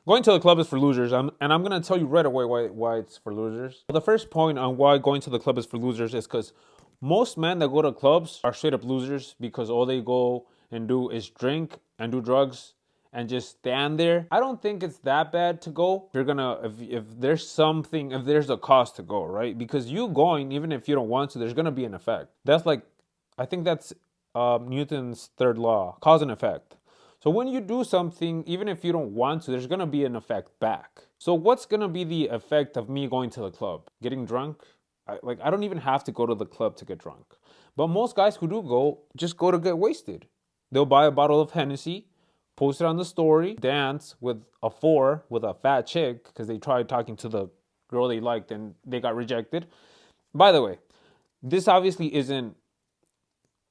Going to the club is for losers, and I'm gonna tell you right away why it's for losers. The first point on why going to the club is for losers is because most men that go to clubs are straight up losers because all they go and do is drink and do drugs and just stand there. I don't think it's that bad to go. If you're gonna, if there's something, if there's a cost to go, right? Because you going, even if you don't want to, there's gonna be an effect. That's like, I think that's Newton's third law, cause and effect. So when you do something, even if you don't want to, there's gonna be an effect back. So what's gonna be the effect of me going to the club? Getting drunk? I don't even have to go to the club to get drunk. But most guys who do go just go to get wasted. They'll buy a bottle of Hennessy, post it on the story, dance with a four with a fat chick because they tried talking to the girl they liked and they got rejected. By the way, this obviously isn't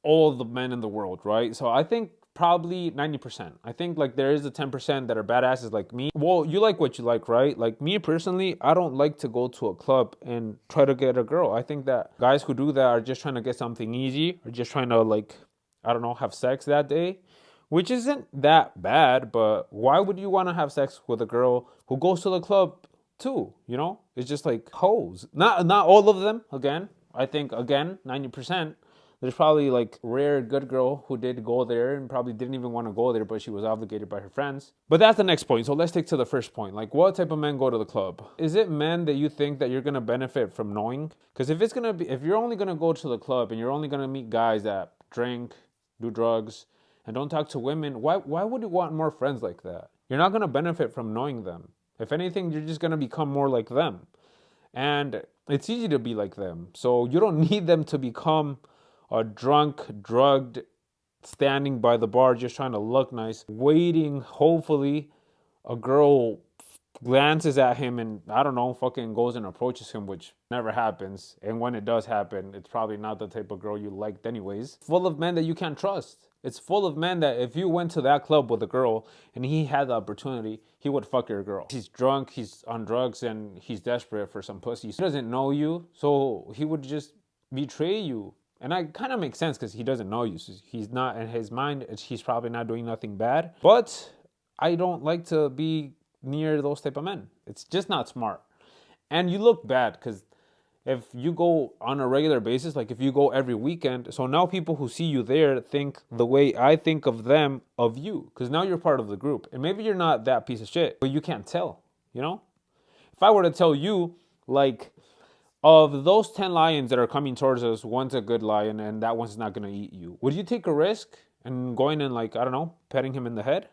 all the men in the world, right? So I think probably 90%. I think like there is the 10% that are badasses like me. Well, you like what you like, right? Like me personally, I don't like to go to a club and try to get a girl. I think that guys who do that are just trying to get something easy or just trying to like, I don't know, have sex that day, which isn't that bad, but why would you want to have sex with a girl who goes to the club too, you know? It's just like hoes. Not all of them, again. I think again, 90%. There's probably like rare good girl who did go there and probably didn't even want to go there, but she was obligated by her friends. But that's the next point. So let's take to the first point. Like, what type of men go to the club? Is it men that you think that you're gonna benefit from knowing? Because if you're only gonna go to the club and you're only gonna meet guys that drink, do drugs, and don't talk to women, why would you want more friends like that? You're not gonna benefit from knowing them. If anything, you're just gonna become more like them. And it's easy to be like them. So you don't need them to become a drunk, drugged, standing by the bar just trying to look nice, waiting. Hopefully, a girl glances at him and I don't know, fucking goes and approaches him, which never happens. And when it does happen, it's probably not the type of girl you liked, anyways. Full of men that you can't trust. It's full of men that if you went to that club with a girl and he had the opportunity, he would fuck your girl. He's drunk, he's on drugs, and he's desperate for some pussy. He doesn't know you, so he would just betray you. And that kind of makes sense because he doesn't know you. So he's not, in his mind, he's probably not doing nothing bad. But I don't like to be near those type of men. It's just not smart. And you look bad because if you go on a regular basis, like if you go every weekend, so now people who see you there think the way I think of them, of you. Because now you're part of the group. And maybe you're not that piece of shit, but you can't tell, you know? If I were to tell you, like, of those 10 lions that are coming towards us, one's a good lion and that one's not going to eat you. Would you take a risk and going and like, I don't know, petting him in the head?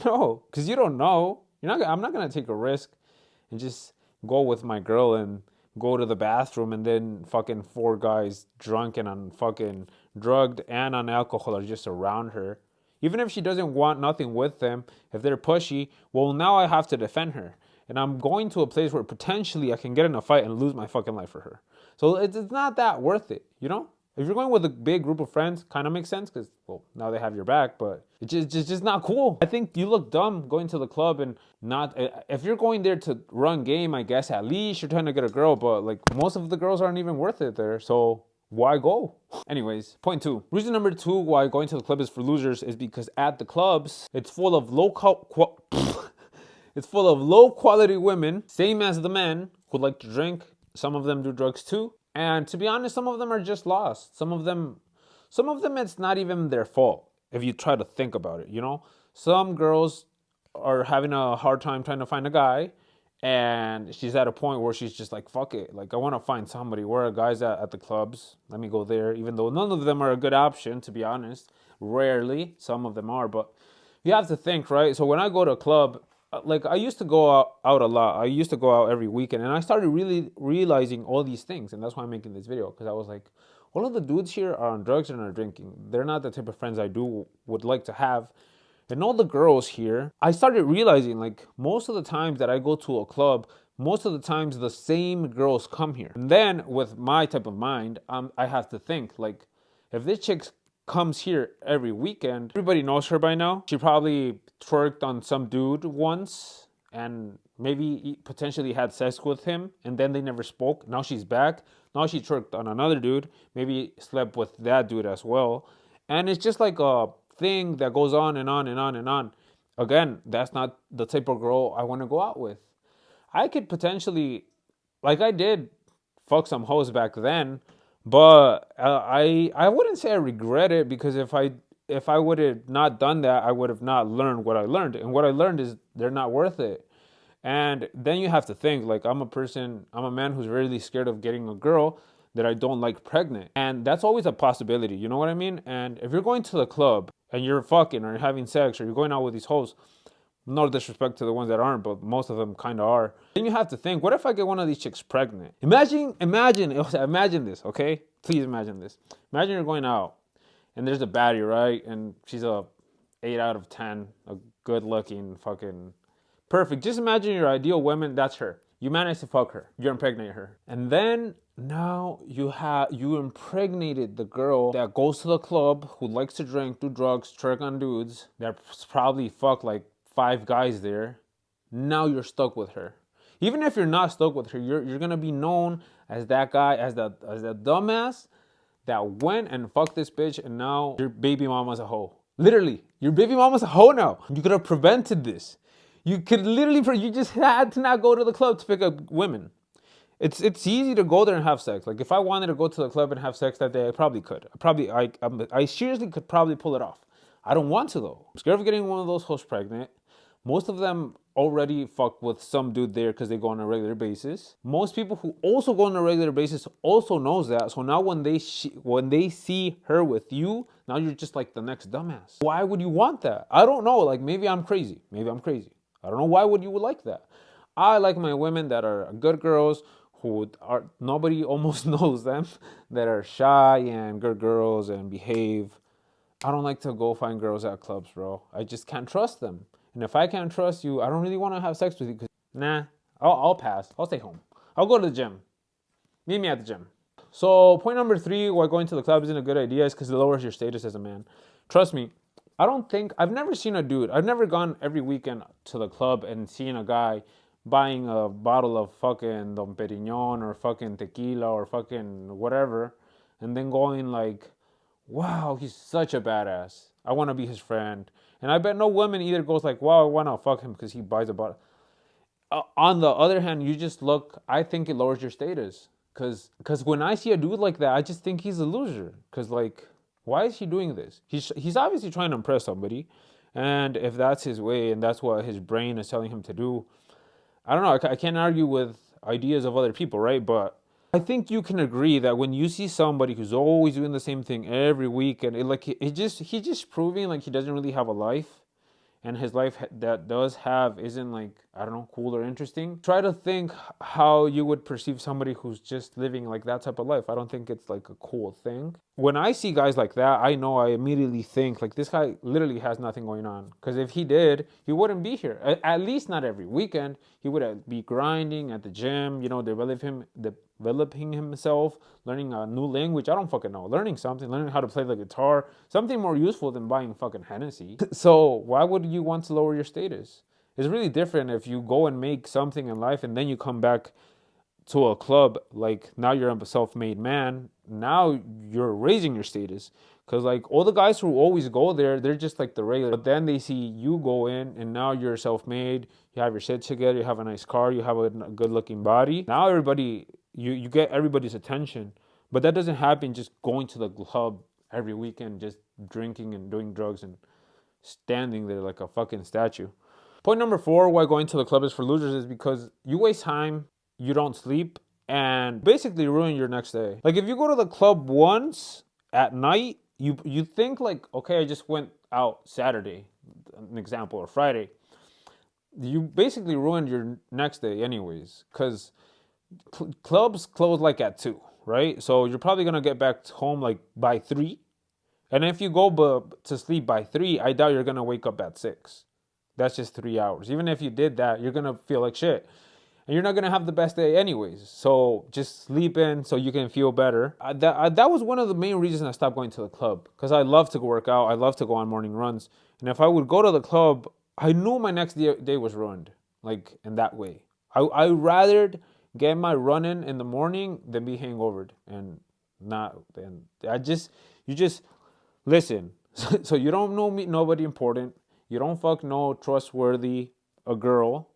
No, because you don't know. I'm not going to take a risk and just go with my girl and go to the bathroom and then fucking four guys drunk and on fucking drugged and on alcohol are just around her. Even if she doesn't want nothing with them, if they're pushy, well, now I have to defend her. And I'm going to a place where potentially I can get in a fight and lose my fucking life for her. So it's not that worth it, you know? If you're going with a big group of friends, kind of makes sense because, well, now they have your back, but it's just not cool. I think you look dumb going to the club and not, if you're going there to run game, I guess at least you're trying to get a girl, but like most of the girls aren't even worth it there. So why go? Anyways, point two. Reason number two why going to the club is for losers is because at the clubs, it's full of it's full of low quality women, same as the men who like to drink. Some of them do drugs too. And to be honest, some of them are just lost. Some of them it's not even their fault if you try to think about it, you know? Some girls are having a hard time trying to find a guy and she's at a point where she's just like, fuck it. Like, I want to find somebody. Where are guys at the clubs? Let me go there. Even though none of them are a good option, to be honest. Rarely. Some of them are, but you have to think, right? So when I go to a club, like I used to go out a lot. I used to go out every weekend and I started really realizing all these things. And that's why I'm making this video, because I was like, all of the dudes here are on drugs and are drinking. They're not the type of friends I would like to have. And all the girls here, I started realizing like most of the times that I go to a club, most of the times the same girls come here. And then with my type of mind, I have to think like, if this chick comes here every weekend, everybody knows her by now. She probably twerked on some dude once and maybe potentially had sex with him and then they never spoke. Now she's back. Now she twerked on another dude, maybe slept with that dude as well. And it's just like a thing that goes on and on and on and on. Again, that's not the type of girl I want to go out with. I could potentially, like I did, fuck some hoes back then, but I wouldn't say I regret it, because if I would have not done that, I would have not learned what I learned, and what I learned is they're not worth it. And then you have to think, like, I'm a man who's really scared of getting a girl that I don't like pregnant. And that's always a possibility, you know what I mean? And if you're going to the club and you're fucking or you're having sex or you're going out with these hoes, no disrespect to the ones that aren't, but most of them kind of are. Then you have to think, what if I get one of these chicks pregnant? Imagine this, okay? Please imagine this. Imagine you're going out and there's a baddie, right? And she's a 8 out of 10, a good looking fucking perfect. Just imagine your ideal woman, that's her. You managed to fuck her. You impregnate her. And then now you impregnated the girl that goes to the club, who likes to drink, do drugs, trick on dudes, that's probably fucked like 5 guys there. Now you're stuck with her. Even if you're not stuck with her, you're gonna be known as that guy, as that dumbass that went and fucked this bitch, and now your baby mama's a hoe. Literally, your baby mama's a hoe now. You could have prevented this. You could literally, you just had to not go to the club to pick up women. It's easy to go there and have sex. Like, if I wanted to go to the club and have sex that day, I probably could. I seriously could probably pull it off. I don't want to though. I'm scared of getting one of those hoes pregnant. Most of them already fuck with some dude there because they go on a regular basis. Most people who also go on a regular basis also knows that. So now when they see her with you, now you're just like the next dumbass. Why would you want that? I don't know. Like, maybe I'm crazy. I don't know why would you like that. I like my women that are good girls, who are, nobody almost knows them, that are shy and good girls and behave. I don't like to go find girls at clubs, bro. I just can't trust them. And if I can't trust you, I don't really want to have sex with you. Cause nah, I'll pass. I'll stay home. I'll go to the gym. Meet me at the gym. So point number 3, why going to the club isn't a good idea, is because it lowers your status as a man. Trust me, I've never seen a dude. I've never gone every weekend to the club and seen a guy buying a bottle of fucking Dom Perignon or fucking tequila or fucking whatever, and then going like, wow, he's such a badass. I want to be his friend. And I bet no woman either goes like, wow, I want to fuck him because he buys a bottle. On the other hand, you just look, I think it lowers your status. Because when I see a dude like that, I just think he's a loser. Because, like, why is he doing this? He's obviously trying to impress somebody. And if that's his way and that's what his brain is telling him to do, I don't know. I can't argue with ideas of other people, right? But I think you can agree that when you see somebody who's always doing the same thing every week, and he's just proving like he doesn't really have a life, and his life that does have isn't, like, I don't know, cool or interesting. Try to think how you would perceive somebody who's just living like that type of life. I don't think it's like a cool thing. When I see guys like that, I immediately think like, this guy literally has nothing going on. Because if he did, he wouldn't be here. At least not every weekend. He would be grinding at the gym, developing himself, learning a new language. I don't fucking know. Learning something, learning how to play the guitar, something more useful than buying fucking Hennessy. So why would you want to lower your status? It's really different if you go and make something in life and then you come back to a club. Like, now you're a self-made man. Now you're raising your status. Because, like, all the guys who always go there, they're just like the regular. But then they see you go in and now you're self-made. You have your shit together. You have a nice car. You have a good-looking body. Now you get everybody's attention. But that doesn't happen just going to the club every weekend, just drinking and doing drugs and standing there like a fucking statue. Point number 4, why going to the club is for losers, is because you waste time, you don't sleep, and basically ruin your next day. Like, if you go to the club once at night, you think like, okay, I just went out Saturday, an example, or Friday. You basically ruined your next day anyways, because clubs close like at 2, right? So you're probably gonna get back home like by 3. And if you go to sleep by 3, I doubt you're gonna wake up at 6. That's just 3 hours. Even if you did that, you're gonna feel like shit. And you're not gonna have the best day anyways. So just sleep in so you can feel better. That was one of the main reasons I stopped going to the club. Because I love to work out. I love to go on morning runs. And if I would go to the club, I knew my next day was ruined. Like, in that way. I rather get my run in the morning than be hangovered. And you just listen. So you don't know me, nobody important. You don't fuck no trustworthy a girl.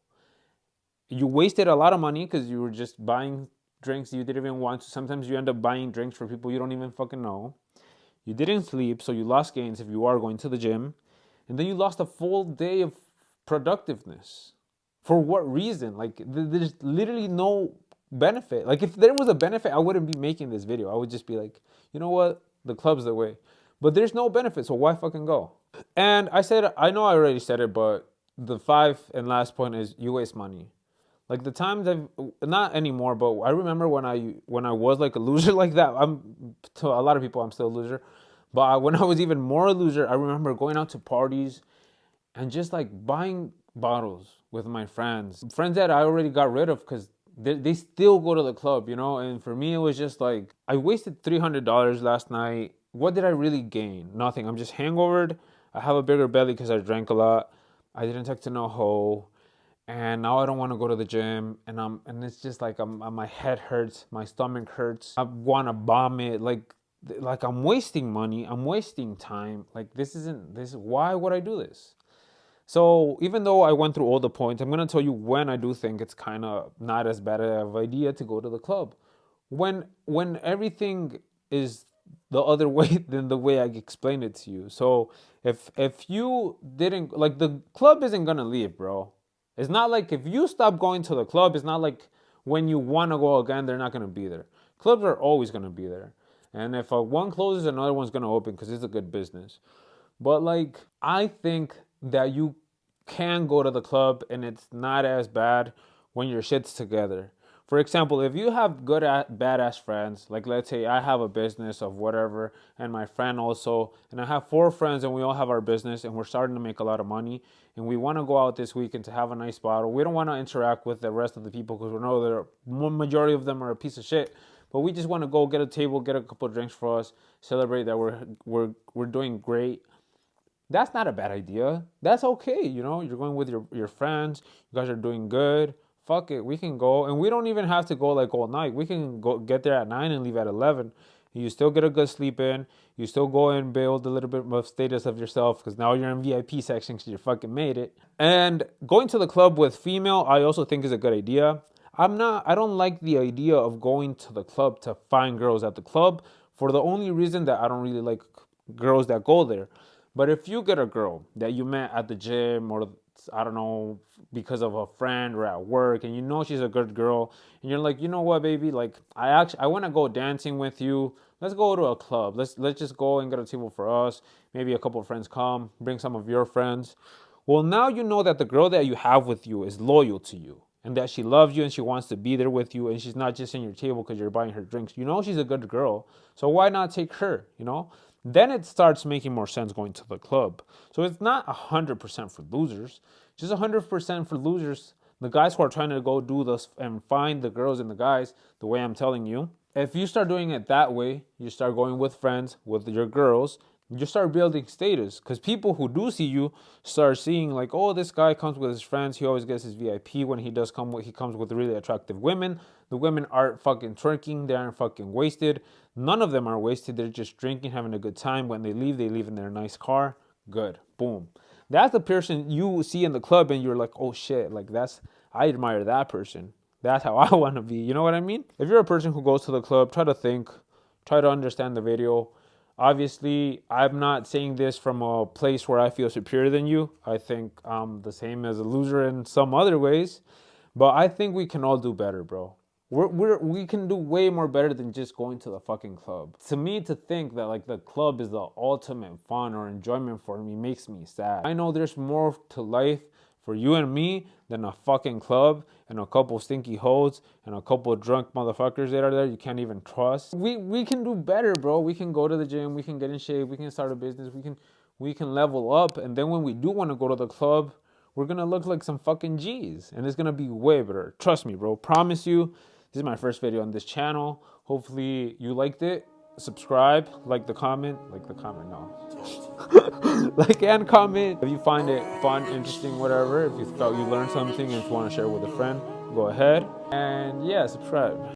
You wasted a lot of money because you were just buying drinks you didn't even want to. Sometimes you end up buying drinks for people you don't even fucking know. You didn't sleep, so you lost gains if you are going to the gym. And then you lost a full day of productiveness. For what reason? Like, there's literally no benefit. Like, if there was a benefit, I wouldn't be making this video. I would just be like, you know what? The club's the way. But there's no benefit, so why fucking go? And I know I already said it, but the 5th and last point is you waste money. Like the times not anymore, but I remember when I was like a loser like that. To a lot of people, I'm still a loser. But when I was even more a loser, I remember going out to parties and just like buying bottles with my friends that I already got rid of because they still go to the club, you know. And for me, it was just like I wasted $300 last night. What did I really gain? Nothing. I'm just hangovered. I have a bigger belly because I drank a lot. I didn't talk to no hoe, and now I don't want to go to the gym. And it's just like my head hurts, my stomach hurts. I want to vomit. Like I'm wasting money. I'm wasting time. Like this isn't this. Why would I do this? So even though I went through all the points, I'm gonna tell you when I do think it's kind of not as bad of an idea to go to the club. When everything is the other way than the way I explained it to you. So if you didn't like the club isn't gonna leave, bro. It's not like if you stop going to the club, it's not like when you want to go again, they're not gonna be there. Clubs are always gonna be there. And if one closes, another one's gonna open because it's a good business. But like I think that you can go to the club and it's not as bad when your shit's together. For example, if you have good badass friends, like let's say I have a business of whatever and my friend also, and I have 4 friends and we all have our business and we're starting to make a lot of money and we want to go out this weekend to have a nice bottle. We don't want to interact with the rest of the people because we know the majority of them are a piece of shit. But we just want to go get a table, get a couple of drinks for us, celebrate that we're doing great. That's not a bad idea. That's okay, you know. You're going with your friends. You guys are doing good. Fuck it, we can go, and we don't even have to go like all night. We can go get there at 9 and leave at 11. You still get a good sleep in. You still go and build a little bit of status of yourself because now you're in VIP section because you fucking made it. And going to the club with female, I also think is a good idea. I don't like the idea of going to the club to find girls at the club for the only reason that I don't really like girls that go there. But if you get a girl that you met at the gym or I don't know because of a friend or at work and you know she's a good girl and you're like, you know what, baby, like I want to go dancing with you. Let's go to a club. Let's just go and get a table for us. Maybe a couple of friends come, bring some of your friends. Well, now you know that the girl that you have with you is loyal to you and that she loves you and she wants to be there with you and she's not just in your table because you're buying her drinks. You know she's a good girl. So why not take her, you know? Then it starts making more sense going to the club. So it's not 100% for losers, just 100% for losers. The guys who are trying to go do this and find the girls and the guys the way I'm telling you. If you start doing it that way, you start going with friends, with your girls, you start building status because people who do see you start seeing like, oh, this guy comes with his friends. He always gets his VIP. When he does come, he comes with really attractive women. The women aren't fucking twerking. They aren't fucking wasted. None of them are wasted. They're just drinking, having a good time. When they leave in their nice car. Good. Boom. That's the person you see in the club and you're like, oh shit, like I admire that person. That's how I want to be. You know what I mean? If you're a person who goes to the club, try to think, try to understand the video. Obviously, I'm not saying this from a place where I feel superior than you. I think I'm the same as a loser in some other ways. But I think we can all do better, bro. We can do way more better than just going to the fucking club. To me, to think that like the club is the ultimate fun or enjoyment for me makes me sad. I know there's more to life for you and me than a fucking club and a couple stinky hoes and a couple drunk motherfuckers that are there you can't even trust. We can do better, bro. We can go to the gym, we can get in shape, we can start a business, we can level up, and then when we do want to go to the club, we're gonna look like some fucking G's and it's gonna be way better. Trust me, bro. Promise you. This is my first video on this channel. Hopefully you liked it. Subscribe, like the comment, no. Like and comment if you find it fun, interesting, whatever. If you felt you learned something and if you want to share with a friend, go ahead. And yeah, subscribe.